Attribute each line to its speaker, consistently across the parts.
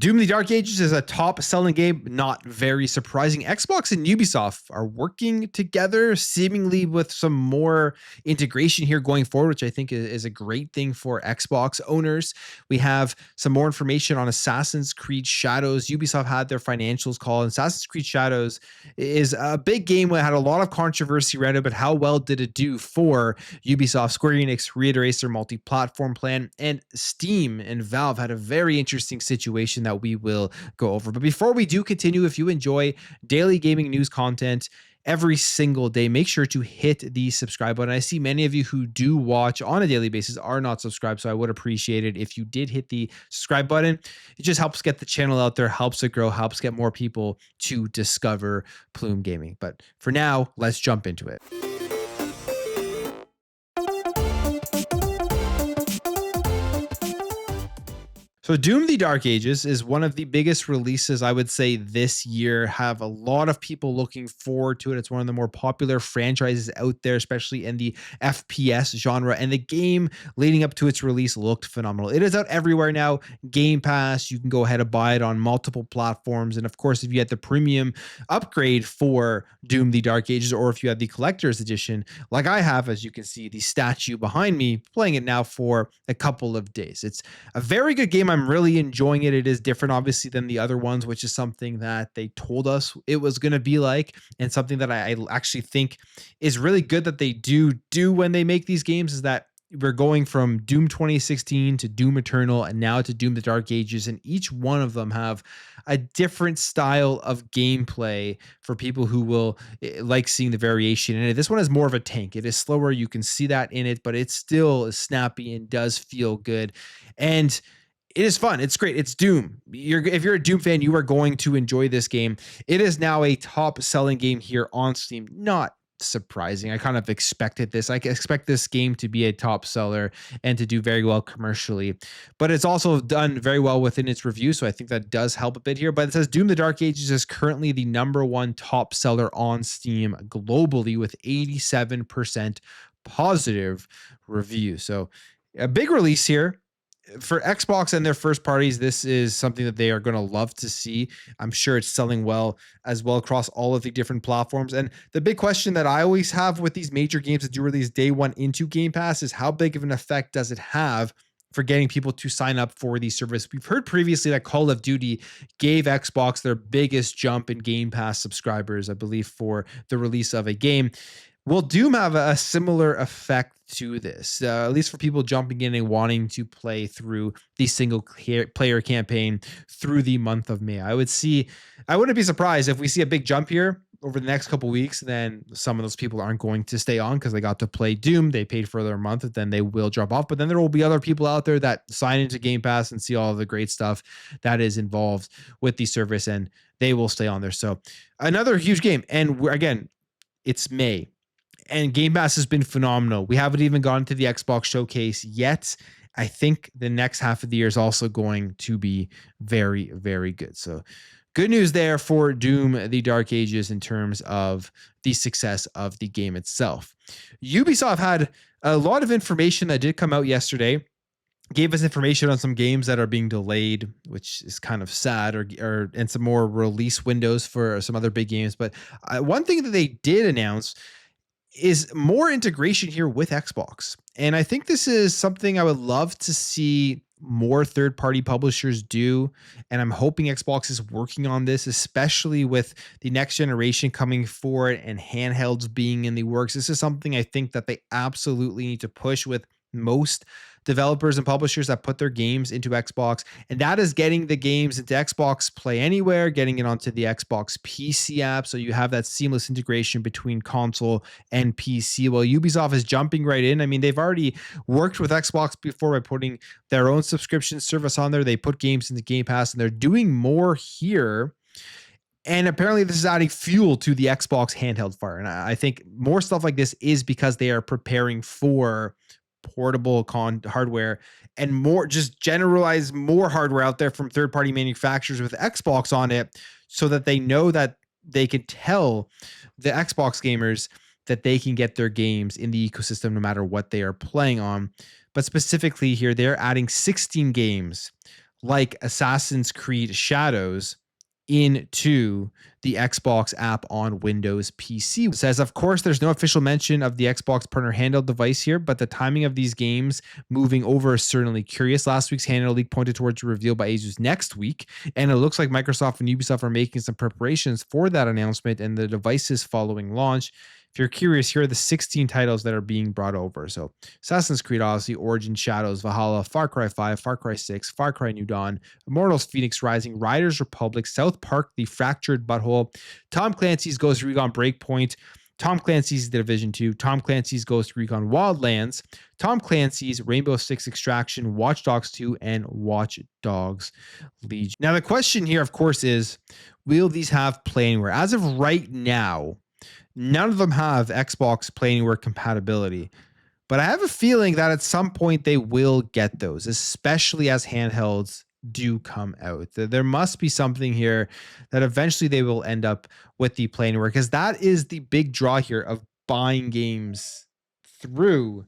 Speaker 1: Doom: The Dark Ages is a top-selling game, not very surprising. Xbox and Ubisoft are working together, seemingly with some more integration here going forward, which I think is a great thing for Xbox owners. We have some more information on Assassin's Creed Shadows. Ubisoft had their financials call, and Assassin's Creed Shadows is a big game that had a lot of controversy around it, but how well did it do for Ubisoft? Square Enix reiterates their multi-platform plan, and Steam and Valve had a very interesting situation that we will go over. But before we do continue, if you enjoy daily gaming news content every single day, make sure to hit the subscribe button. I see many of you who do watch on a daily basis are not subscribed, so I would appreciate it if you did hit the subscribe button. It just helps get the channel out there, helps it grow, helps get more people to discover Plume Gaming. But for now, let's jump into it. So Doom: The Dark Ages is one of the biggest releases, I would say, this year. Have a lot of people looking forward to it. It's one of the more popular franchises out there, especially in the FPS genre. And the game leading up to its release looked phenomenal. It is out everywhere now. Game Pass, you can go ahead and buy it on multiple platforms. And of course, if you had the premium upgrade for Doom: The Dark Ages, or if you had the collector's edition, like I have, as you can see, the statue behind me, playing it now for a couple of days. It's a very good game. I'm really enjoying it. It is different, obviously, than the other ones, which is something that they told us it was going to be like, and something that I actually think is really good that they do when they make these games, is that we're going from Doom 2016 to Doom Eternal and now to Doom: The Dark Ages, and each one of them have a different style of gameplay for people who will like seeing the variation in it. This one is more of a tank. It is slower. You can see that in it, but it still is snappy and does feel good. And it is fun. It's great. It's Doom. If you're a Doom fan, you are going to enjoy this game. It is now a top-selling game here on Steam. Not surprising. I kind of expected this. I expect this game to be a top seller and to do very well commercially, but it's also done very well within its review, so I think that does help a bit here. But it says Doom: The Dark Ages is currently the #1 top seller on Steam globally with 87% positive review. So a big release here for Xbox and their first parties. This is something that they are going to love to see. I'm sure it's selling well as well across all of the different platforms. And the big question that I always have with these major games that do release day one into Game Pass is how big of an effect does it have for getting people to sign up for the service? We've heard previously that Call of Duty gave Xbox their biggest jump in Game Pass subscribers, I believe, for the release of a game. Will Doom have a similar effect to this, at least for people jumping in and wanting to play through the single player campaign through the month of May? I wouldn't be surprised if we see a big jump here over the next couple weeks. Then some of those people aren't going to stay on because they got to play Doom. They paid for their month, then they will drop off. But then there will be other people out there that sign into Game Pass and see all of the great stuff that is involved with the service, and they will stay on there. So another huge game. And again, it's May. And Game Pass has been phenomenal. We haven't even gone to the Xbox showcase yet. I think the next half of the year is also going to be very, very good. So good news there for Doom: The Dark Ages in terms of the success of the game itself. Ubisoft had a lot of information that did come out yesterday. Gave us information on some games that are being delayed, which is kind of sad, and some more release windows for some other big games. But one thing that they did announce is more integration here with Xbox. And I think this is something I would love to see more third-party publishers do. And I'm hoping Xbox is working on this, especially with the next generation coming forward and handhelds being in the works. This is something I think that they absolutely need to push with most developers and publishers that put their games into Xbox, and that is getting the games into Xbox Play Anywhere, getting it onto the Xbox PC app, so you have that seamless integration between console and PC. Well, Ubisoft is jumping right in. I mean, they've already worked with Xbox before by putting their own subscription service on there. They put games into Game Pass, and they're doing more here. And apparently this is adding fuel to the Xbox handheld fire. And I think more stuff like this is because they are preparing for portable hardware and more, just generalize more hardware out there from third-party manufacturers with Xbox on it, so that they know that they can tell the Xbox gamers that they can get their games in the ecosystem no matter what they are playing on. But specifically here, they're adding 16 games like Assassin's Creed Shadows into the Xbox app on Windows PC. It says, of course, there's no official mention of the Xbox partner handheld device here, but the timing of these games moving over is certainly curious. Last week's handheld leak pointed towards a reveal by Asus next week, and it looks like Microsoft and Ubisoft are making some preparations for that announcement and the devices following launch. If you're curious, here are the 16 titles that are being brought over. So Assassin's Creed Odyssey, Origin, Shadows, Valhalla, Far Cry 5, Far Cry 6, Far Cry New Dawn, Immortals Phoenix Rising, Riders Republic, South Park, The Fractured Butthole, Tom Clancy's Ghost Recon Breakpoint, Tom Clancy's The Division 2, Tom Clancy's Ghost Recon Wildlands, Tom Clancy's Rainbow Six Extraction, Watch Dogs 2, and Watch Dogs Legion. Now, the question here, of course, is will these have Play Anywhere? As of right now, none of them have Xbox Play Anywhere compatibility. But I have a feeling that at some point they will get those, especially as handhelds do come out. There must be something here that eventually they will end up with the Play Anywhere, because that is the big draw here of buying games through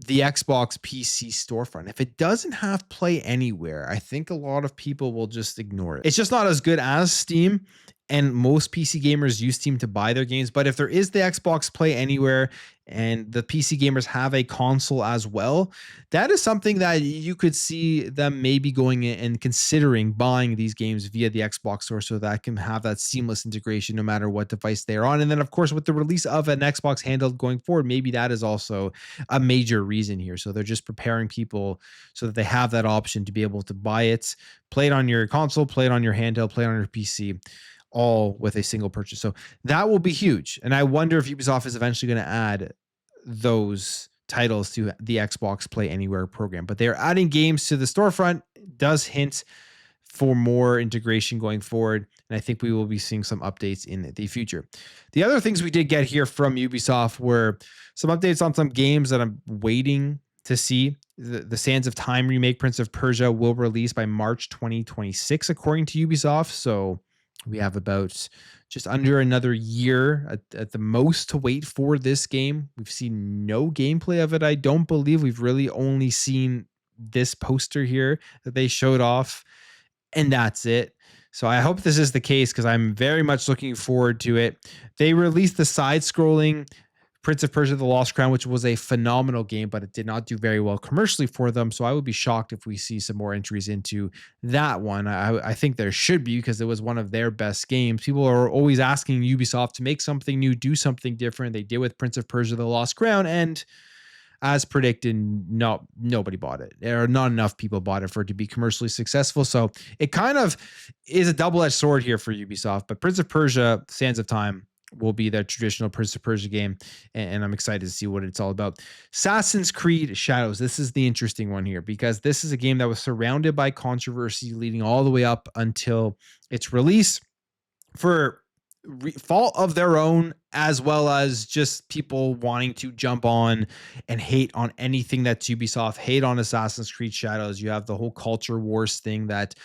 Speaker 1: the Xbox PC storefront. If it doesn't have Play Anywhere, I think a lot of people will just ignore it. It's just not as good as Steam, and most PC gamers use Steam to buy their games. But if there is the Xbox Play Anywhere and the PC gamers have a console as well, that is something that you could see them maybe going in and considering buying these games via the Xbox store, so that can have that seamless integration no matter what device they're on. And then, of course, with the release of an Xbox handheld going forward, maybe that is also a major reason here. So they're just preparing people so that they have that option to be able to buy it, play it on your console, play it on your handheld, play it on your PC, all with a single purchase. So that will be huge. And I wonder if Ubisoft is eventually going to add those titles to the Xbox Play Anywhere program. But they're adding games to the storefront. It does hint for more integration going forward. And I think we will be seeing some updates in the future. The other things we did get here from Ubisoft were some updates on some games that I'm waiting to see. The Sands of Time remake, Prince of Persia, will release by March 2026, according to Ubisoft. So we have about just under another year at the most to wait for this game. We've seen no gameplay of it. I don't believe we've really only seen this poster here that they showed off, and that's it. So I hope this is the case, because I'm very much looking forward to it. They released the side-scrolling Prince of Persia: The Lost Crown, which was a phenomenal game, but it did not do very well commercially for them. So I would be shocked if we see some more entries into that one. I think there should be, because it was one of their best games. People are always asking Ubisoft to make something new, do something different. They did with Prince of Persia: The Lost Crown, and as predicted, nobody bought it, or not enough people bought it for it to be commercially successful. So it kind of is a double-edged sword here for Ubisoft. But Prince of Persia: Sands of Time will be their traditional Prince of Persia game, and I'm excited to see what it's all about. Assassin's Creed Shadows. This is the interesting one here, because this is a game that was surrounded by controversy leading all the way up until its release for fault of their own, as well as just people wanting to jump on and hate on anything that's Ubisoft, hate on Assassin's Creed Shadows. You have the whole culture wars thing that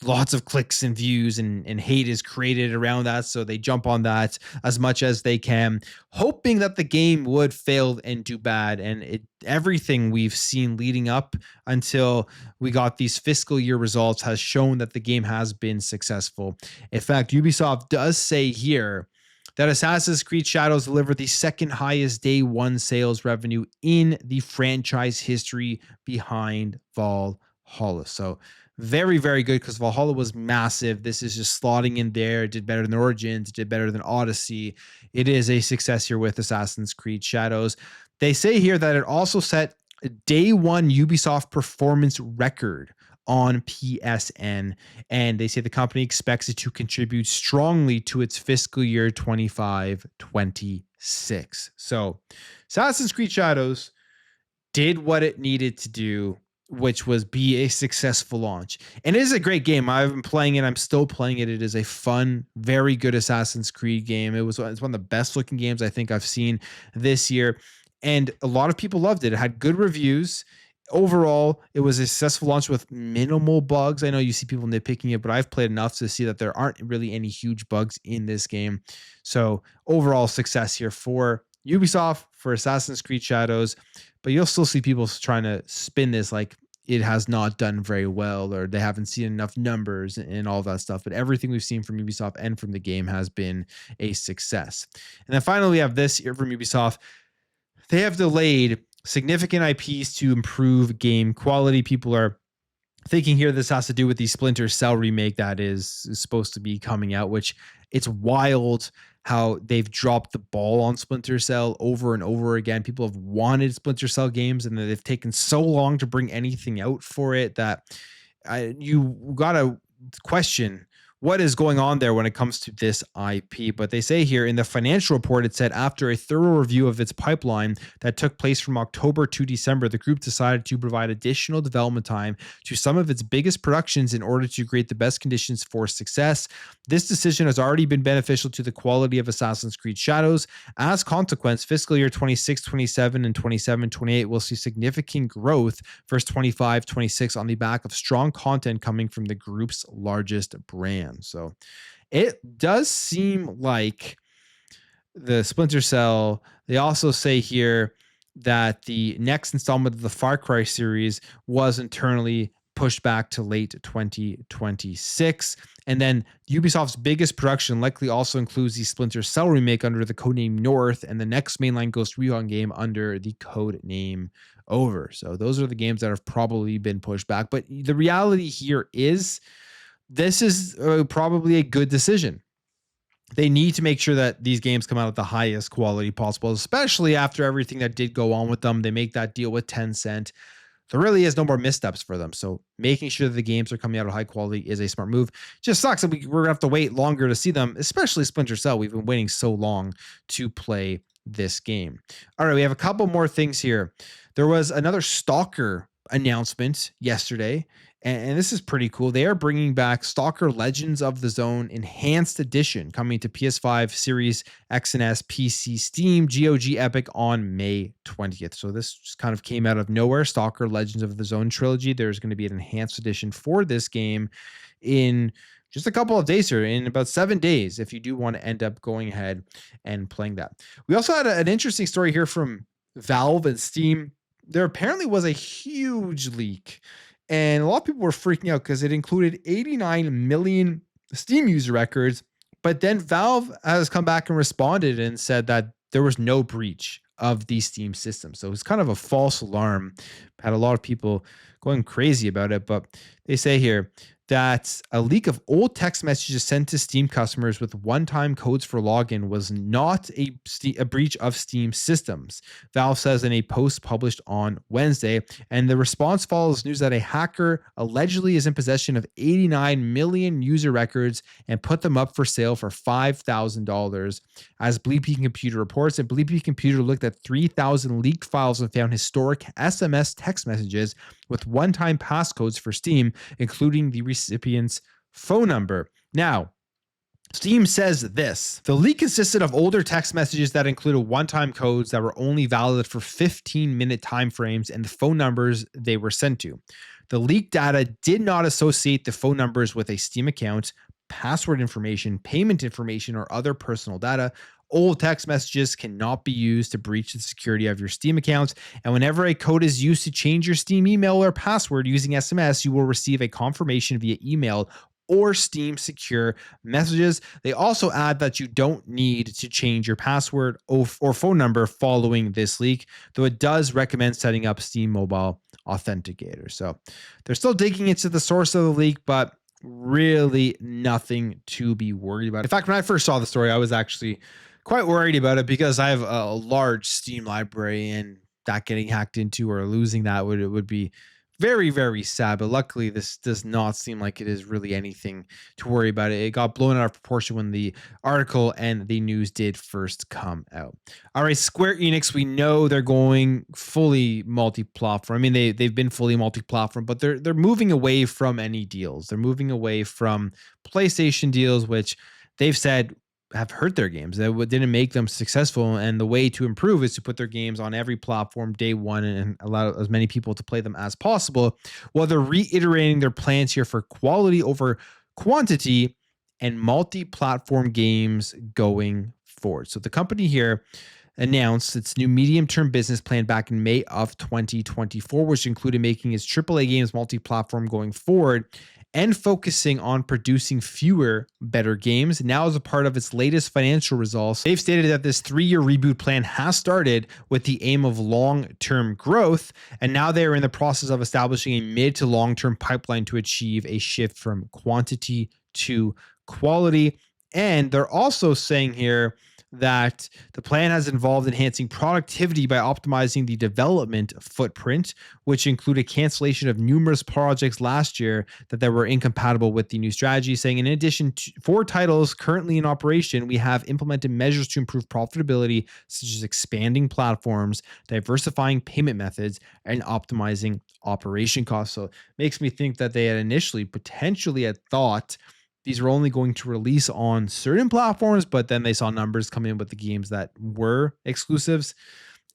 Speaker 1: lots of clicks and views and hate is created around that. So they jump on that as much as they can, hoping that the game would fail and do bad. And everything we've seen leading up until we got these fiscal year results has shown that the game has been successful. In fact, Ubisoft does say here that Assassin's Creed Shadows delivered the second highest day one sales revenue in the franchise history, behind Valhalla. So very, very good, because Valhalla was massive. This is just slotting in there. It did better than Origins. It did better than Odyssey. It is a success here with Assassin's Creed Shadows. They say here that it also set a day one Ubisoft performance record on PSN, and they say the company expects it to contribute strongly to its fiscal year 25-26. So Assassin's Creed Shadows did what it needed to do, which was be a successful launch. And it is a great game. I've been playing it. I'm still playing it. It is a fun, very good Assassin's Creed game. It's one of the best looking games I think I've seen this year. And a lot of people loved it. It had good reviews. Overall, it was a successful launch with minimal bugs. I know you see people nitpicking it, but I've played enough to see that there aren't really any huge bugs in this game. So overall success here for Ubisoft, for Assassin's Creed Shadows. But you'll still see people trying to spin this like it has not done very well, or they haven't seen enough numbers and all that stuff. But everything we've seen from Ubisoft and from the game has been a success. And then finally, we have this here from Ubisoft. They have delayed significant IPs to improve game quality. People are thinking here this has to do with the Splinter Cell remake that is supposed to be coming out, which it's wild how they've dropped the ball on Splinter Cell over and over again. People have wanted Splinter Cell games, and they've taken so long to bring anything out for it that you gotta question what is going on there when it comes to this IP. But they say here in the financial report, it said after a thorough review of its pipeline that took place from October to December, the group decided to provide additional development time to some of its biggest productions in order to create the best conditions for success. This decision has already been beneficial to the quality of Assassin's Creed Shadows. As consequence, fiscal year 26, 27, and 27, 28 will see significant growth versus 25, 26 on the back of strong content coming from the group's largest brand. So it does seem like the Splinter Cell, they also say here that the next installment of the Far Cry series was internally pushed back to late 2026. And then Ubisoft's biggest production likely also includes the Splinter Cell remake under the codename North and the next mainline Ghost Recon game under the codename Over. So those are the games that have probably been pushed back. But the reality here is this is probably a good decision. They need to make sure that these games come out at the highest quality possible, especially after everything that did go on with them. They make that deal with Tencent. There really is no more missteps for them. So making sure that the games are coming out of high quality is a smart move. Just sucks that we're going to have to wait longer to see them, especially Splinter Cell. We've been waiting so long to play this game. All right, we have a couple more things here. There was another Stalker announcement yesterday, and this is pretty cool. They are bringing back Stalker Legends of the Zone Enhanced Edition, coming to PS5, Series X and S, PC, Steam, GOG, Epic on May 20th. So this just kind of came out of nowhere. Stalker Legends of the Zone trilogy. There's going to be an enhanced edition for this game in just a couple of days here, in about 7 days, if you do want to end up going ahead and playing that. We also had an interesting story here from Valve and Steam. There apparently was a huge leak, and a lot of people were freaking out because it included 89 million Steam user records. But then Valve has come back and responded and said that there was no breach of the Steam system. So it's kind of a false alarm. Had a lot of people going crazy about it. But they say here that a leak of old text messages sent to Steam customers with one-time codes for login was not a breach of Steam systems, Valve says in a post published on Wednesday. And the response follows news that a hacker allegedly is in possession of 89 million user records and put them up for sale for $5,000. As Bleepy Computer reports, and Bleepy Computer looked at 3,000 leaked files and found historic SMS text messages with one-time passcodes for Steam, including the recipient's phone number. Now, Steam says this: the leak consisted of older text messages that included one-time codes that were only valid for 15-minute timeframes and the phone numbers they were sent to. The leaked data did not associate the phone numbers with a Steam account, password information, payment information, or other personal data. Old text messages cannot be used to breach the security of your Steam accounts. And whenever a code is used to change your Steam email or password using SMS, you will receive a confirmation via email or Steam secure messages. They also add that you don't need to change your password or phone number following this leak, though it does recommend setting up Steam Mobile Authenticator. So they're still digging into the source of the leak, but really nothing to be worried about. In fact, when I first saw the story, I was actually quite worried about it because I have a large Steam library, and that getting hacked into or losing that would be very, very sad. But luckily, this does not seem like it is really anything to worry about. It got blown out of proportion when the article and the news did first come out. All right, Square Enix, we know they're going fully multi-platform. I mean, they've been fully multi-platform, but they're moving away from any deals. They're moving away from PlayStation deals, which they've said have hurt their games. That didn't make them successful. And the way to improve is to put their games on every platform day one and allow as many people to play them as possible. While they're reiterating their plans here for quality over quantity and multi-platform games going forward. So the company here announced its new medium-term business plan back in May of 2024, which included making its AAA games multi-platform going forward and focusing on producing fewer, better games. Now, as a part of its latest financial results, they've stated that this 3-year reboot plan has started with the aim of long-term growth, and now they are in the process of establishing a mid to long-term pipeline to achieve a shift from quantity to quality. And they're also saying here that the plan has involved enhancing productivity by optimizing the development footprint, which included cancellation of numerous projects last year that were incompatible with the new strategy, saying in addition to 4 titles currently in operation, we have implemented measures to improve profitability, such as expanding platforms, diversifying payment methods, and optimizing operation costs. So it makes me think that they had initially potentially had thought these were only going to release on certain platforms, but then they saw numbers come in with the games that were exclusives,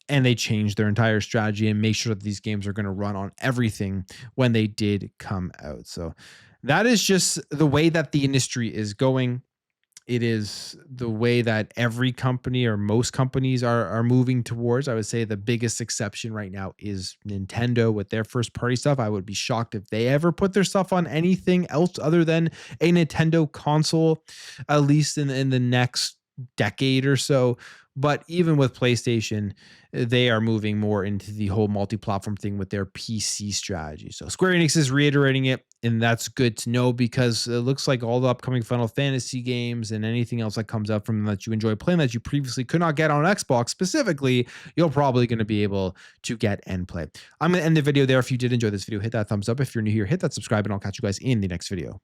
Speaker 1: and they changed their entire strategy and make sure that these games are going to run on everything when they did come out. So that is just the way that the industry is going. It is the way that every company or most companies are moving towards. I would say the biggest exception right now is Nintendo with their first party stuff. I would be shocked if they ever put their stuff on anything else other than a Nintendo console, at least in the next decade or so. But even with PlayStation, they are moving more into the whole multi-platform thing with their PC strategy. So Square Enix is reiterating it, and that's good to know because it looks like all the upcoming Final Fantasy games and anything else that comes up from them that you enjoy playing that you previously could not get on Xbox specifically, you're probably going to be able to get and play. I'm going to end the video there. If you did enjoy this video, hit that thumbs up. If you're new here, hit that subscribe, and I'll catch you guys in the next video.